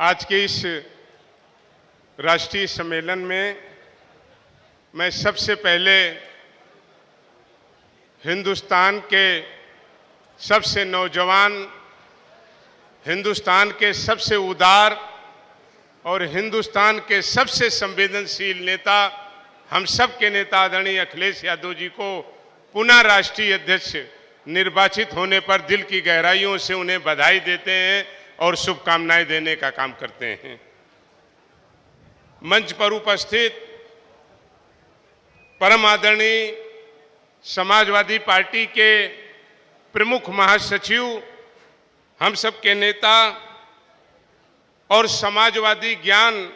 आज के इस राष्ट्रीय सम्मेलन में मैं सबसे पहले हिंदुस्तान के सबसे नौजवान, हिंदुस्तान के सबसे उदार और हिंदुस्तान के सबसे संवेदनशील नेता, हम सब के नेता आदरणीय अखिलेश यादव जी को पुनः राष्ट्रीय अध्यक्ष निर्वाचित होने पर दिल की गहराइयों से उन्हें बधाई देते हैं और शुभकामनाएं देने का काम करते हैं। मंच पर उपस्थित परम आदरणीय समाजवादी पार्टी के प्रमुख महासचिव, हम सब के नेता और समाजवादी ज्ञान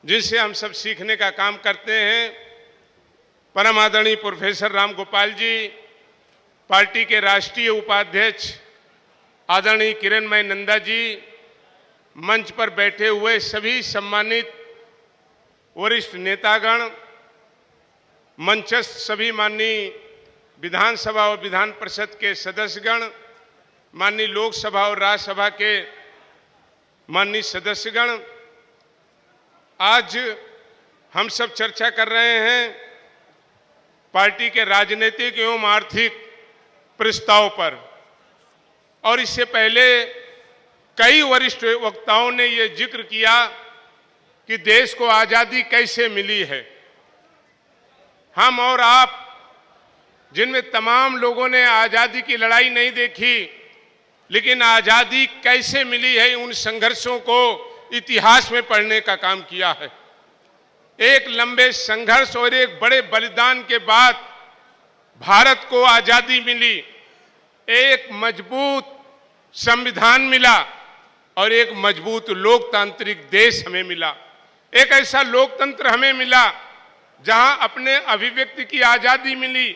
जिनसे हम सब सीखने का काम करते हैं, परम आदरणीय प्रोफेसर राम गोपाल जी, पार्टी के राष्ट्रीय उपाध्यक्ष आदरणीय किरणमय नंदा जी, मंच पर बैठे हुए सभी सम्मानित वरिष्ठ नेतागण, मंचस्थ सभी माननीय विधानसभा और विधान परिषद के सदस्यगण, माननीय लोकसभा और राज्यसभा के माननीय सदस्यगण, आज हम सब चर्चा कर रहे हैं पार्टी के राजनीतिक एवं आर्थिक प्रस्ताव पर। और इससे पहले कई वरिष्ठ वक्ताओं ने ये जिक्र किया कि देश को आज़ादी कैसे मिली है। हम और आप, जिनमें तमाम लोगों ने आज़ादी की लड़ाई नहीं देखी, लेकिन आज़ादी कैसे मिली है, उन संघर्षों को इतिहास में पढ़ने का काम किया है। एक लंबे संघर्ष और एक बड़े बलिदान के बाद भारत को आज़ादी मिली, एक मजबूत संविधान मिला और एक मजबूत लोकतांत्रिक देश हमें मिला। एक ऐसा लोकतंत्र हमें मिला जहां अपने अभिव्यक्ति की आज़ादी मिली,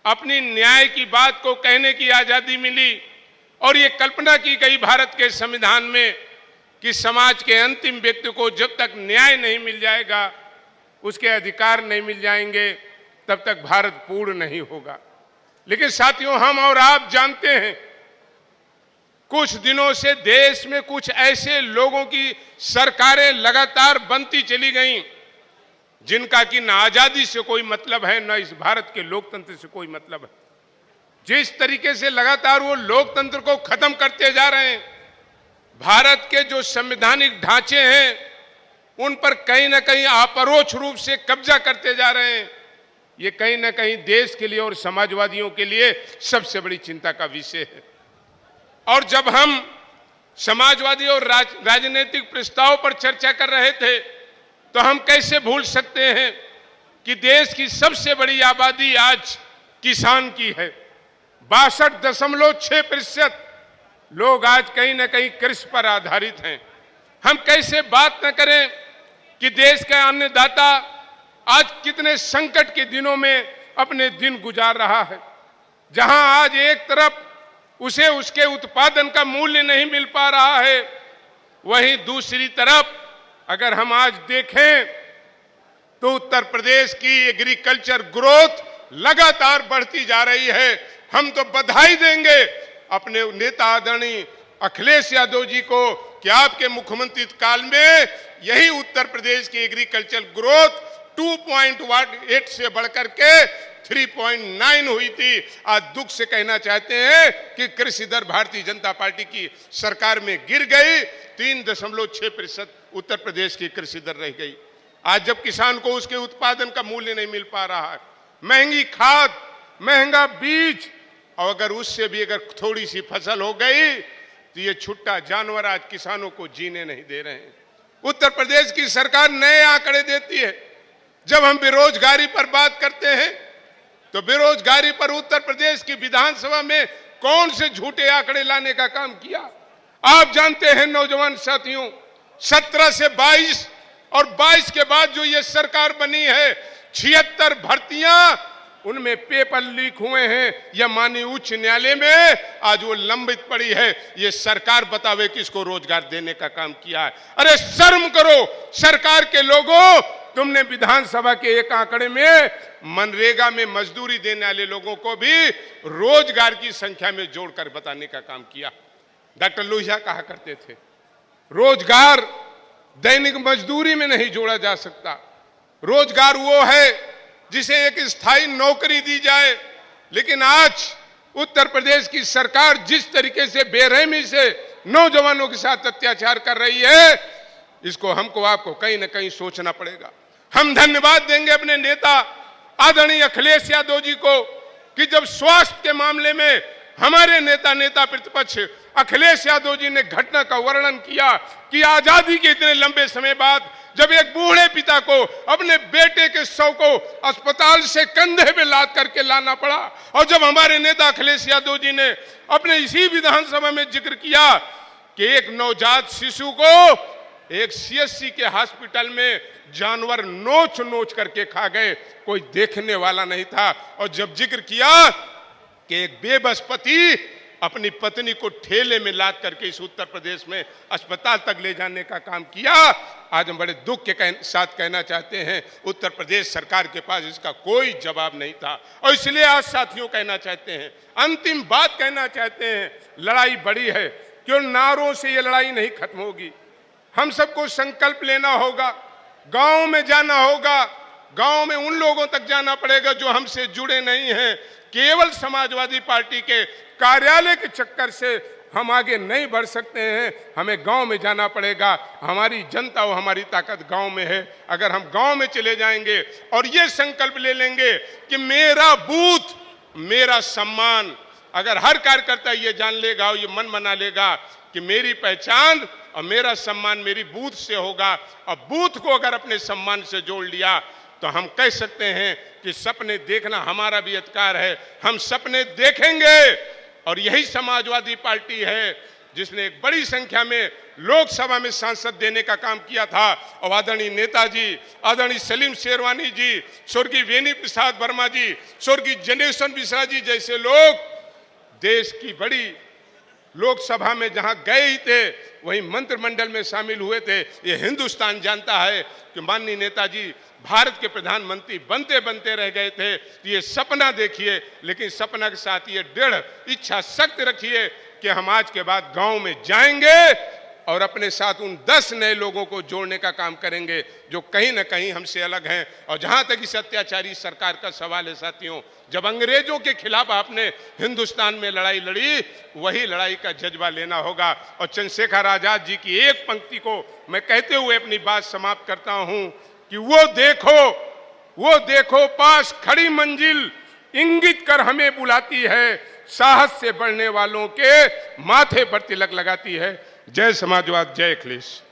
अपनी न्याय की बात को कहने की आज़ादी मिली, और ये कल्पना की गई भारत के संविधान में कि समाज के अंतिम व्यक्ति को जब तक न्याय नहीं मिल जाएगा, उसके अधिकार नहीं मिल जाएंगे, तब तक भारत पूर्ण नहीं होगा। लेकिन साथियों, हम और आप जानते हैं कुछ दिनों से देश में कुछ ऐसे लोगों की सरकारें लगातार बनती चली गईं जिनका कि न आजादी से कोई मतलब है, न इस भारत के लोकतंत्र से कोई मतलब है। जिस तरीके से लगातार वो लोकतंत्र को खत्म करते जा रहे हैं, भारत के जो संवैधानिक ढांचे हैं उन पर कहीं ना कहीं अपरोक्ष रूप से कब्जा करते जा रहे हैं, ये कहीं ना कहीं देश के लिए और समाजवादियों के लिए सबसे बड़ी चिंता का विषय है। और जब हम समाजवादी और राजनीतिक प्रस्ताव पर चर्चा कर रहे थे तो हम कैसे भूल सकते हैं कि देश की सबसे बड़ी आबादी आज किसान की है। 62.6% लोग आज कहीं ना कहीं कृषि पर आधारित हैं। हम कैसे बात न करें कि देश का अन्नदाता आज कितने संकट के दिनों में अपने दिन गुजार रहा है, जहां आज एक तरफ उसे उसके उत्पादन का मूल्य नहीं मिल पा रहा है, वहीं दूसरी तरफ अगर हम आज देखें तो उत्तर प्रदेश की एग्रीकल्चर ग्रोथ लगातार बढ़ती जा रही है। हम तो बधाई देंगे अपने नेता आदरणीय अखिलेश यादव जी को कि आपके मुख्यमंत्री काल में यही उत्तर प्रदेश की एग्रीकल्चर ग्रोथ 2.8 से बढ़कर के 3.9 हुई थी। आज दुख से कहना चाहते हैं कि कृषि दर भारतीय जनता पार्टी की सरकार में गिर गई, 3.6% उत्तर प्रदेश की कृषि दर रह गई। आज जब किसान को उसके उत्पादन का मूल्य नहीं मिल पा रहा है, महंगी खाद, महंगा बीज, और अगर उससे भी अगर थोड़ी सी फसल हो गई तो ये छुट्टा जानवर आज किसानों को जीने नहीं दे रहे हैं। उत्तर प्रदेश की सरकार नए आंकड़े देती है। जब हम बेरोजगारी पर बात करते हैं तो बेरोजगारी पर उत्तर प्रदेश की विधानसभा में कौन से झूठे आंकड़े लाने का काम किया। आप जानते हैं नौजवान साथियों, 17 से 22 और 22 के बाद जो ये सरकार बनी है, 76 भर्तियां उनमें पेपर लीक हुए हैं या माननीय उच्च न्यायालय में आज वो लंबित पड़ी है। ये सरकार बतावे किसको रोजगार देने का काम किया है। अरे शर्म करो सरकार के लोगों, तुमने विधानसभा के एक आंकड़े में मनरेगा में मजदूरी देने वाले लोगों को भी रोजगार की संख्या में जोड़कर बताने का काम किया। डॉक्टर लोहिया कहा करते थे रोजगार दैनिक मजदूरी में नहीं जोड़ा जा सकता। रोजगार वो है जिसे एक स्थायी नौकरी दी जाए। लेकिन आज उत्तर प्रदेश की सरकार जिस तरीके से बेरहमी से नौजवानों के साथ अत्याचार कर रही है, इसको हमको आपको कहीं ना कहीं सोचना पड़ेगा। हम धन्यवाद देंगे अपने नेता आदरणीय अखिलेश यादव जी को कि जब स्वास्थ्य के मामले में हमारे नेता प्रतिपक्ष अखिलेश यादव जी ने घटना का वर्णन किया कि आजादी के इतने लंबे समय बाद जब एक बूढ़े पिता को अपने बेटे के शव को अस्पताल से कंधे पे लाद करके लाना पड़ा, और जब हमारे नेता अखिलेश यादव जी ने अपने इसी विधानसभा में जिक्र किया कि एक नवजात शिशु को एक सीएससी के हॉस्पिटल में जानवर नोच नोच करके खा गए, कोई देखने वाला नहीं था। और जब जिक्र किया कि एक बेबस पति अपनी पत्नी को ठेले में लाद करके इस उत्तर प्रदेश में अस्पताल तक ले जाने का काम किया, आज हम बड़े दुख के साथ कहना चाहते हैं उत्तर प्रदेश सरकार के पास इसका कोई जवाब नहीं था। और इसलिए आज साथियों कहना चाहते हैं, अंतिम बात कहना चाहते हैं, लड़ाई बड़ी है, क्यों नारों से ये लड़ाई नहीं खत्म होगी। हम सबको संकल्प लेना होगा, गांव में जाना होगा, गांव में उन लोगों तक जाना पड़ेगा जो हमसे जुड़े नहीं हैं। केवल समाजवादी पार्टी के कार्यालय के चक्कर से हम आगे नहीं बढ़ सकते हैं, हमें गांव में जाना पड़ेगा। हमारी जनता और हमारी ताकत गांव में है। अगर हम गांव में चले जाएंगे और ये संकल्प ले लेंगे कि मेरा बूथ मेरा सम्मान, अगर हर कार्यकर्ता ये जान लेगा और ये मन बना लेगा कि मेरी पहचान और मेरा सम्मान मेरी बूथ से होगा, और बूथ को अगर अपने सम्मान से जोड़ लिया तो हम कह सकते हैं कि सपने देखना हमारा भी अधिकार है। हम सपने देखेंगे, और यही समाजवादी पार्टी है जिसने एक बड़ी संख्या में लोकसभा में सांसद देने का काम किया था। और आदरणीय नेताजी, आदरणीय सलीम शेरवानी जी, स्वर्गीय वेणी प्रसाद वर्मा जी, स्वर्गीय जनेश्वर मिश्रा जी जैसे लोग देश की बड़ी लोकसभा में जहां गए ही थे वहीं मंत्रिमंडल में शामिल हुए थे। ये हिंदुस्तान जानता है कि माननीय नेताजी भारत के प्रधानमंत्री बनते बनते रह गए थे। ये सपना देखिए, लेकिन सपना के साथ ये दृढ़ इच्छा शक्ति रखिए कि हम आज के बाद गांव में जाएंगे और अपने साथ उन 10 नए लोगों को जोड़ने का काम करेंगे जो कहीं ना कहीं हमसे अलग हैं। और जहां तक इस अत्याचारी सरकार का सवाल है साथियों, जब अंग्रेजों के खिलाफ आपने हिंदुस्तान में लड़ाई लड़ी, वही लड़ाई का जज्बा लेना होगा। और चंद्रशेखर आजाद जी की एक पंक्ति को मैं कहते हुए अपनी बात समाप्त करता हूं कि वो देखो पास खड़ी मंजिल इंगित कर हमें बुलाती है, साहस से बढ़ने वालों के माथे पर तिलक लगाती है। जय समाजवाद, जय अखिलेश।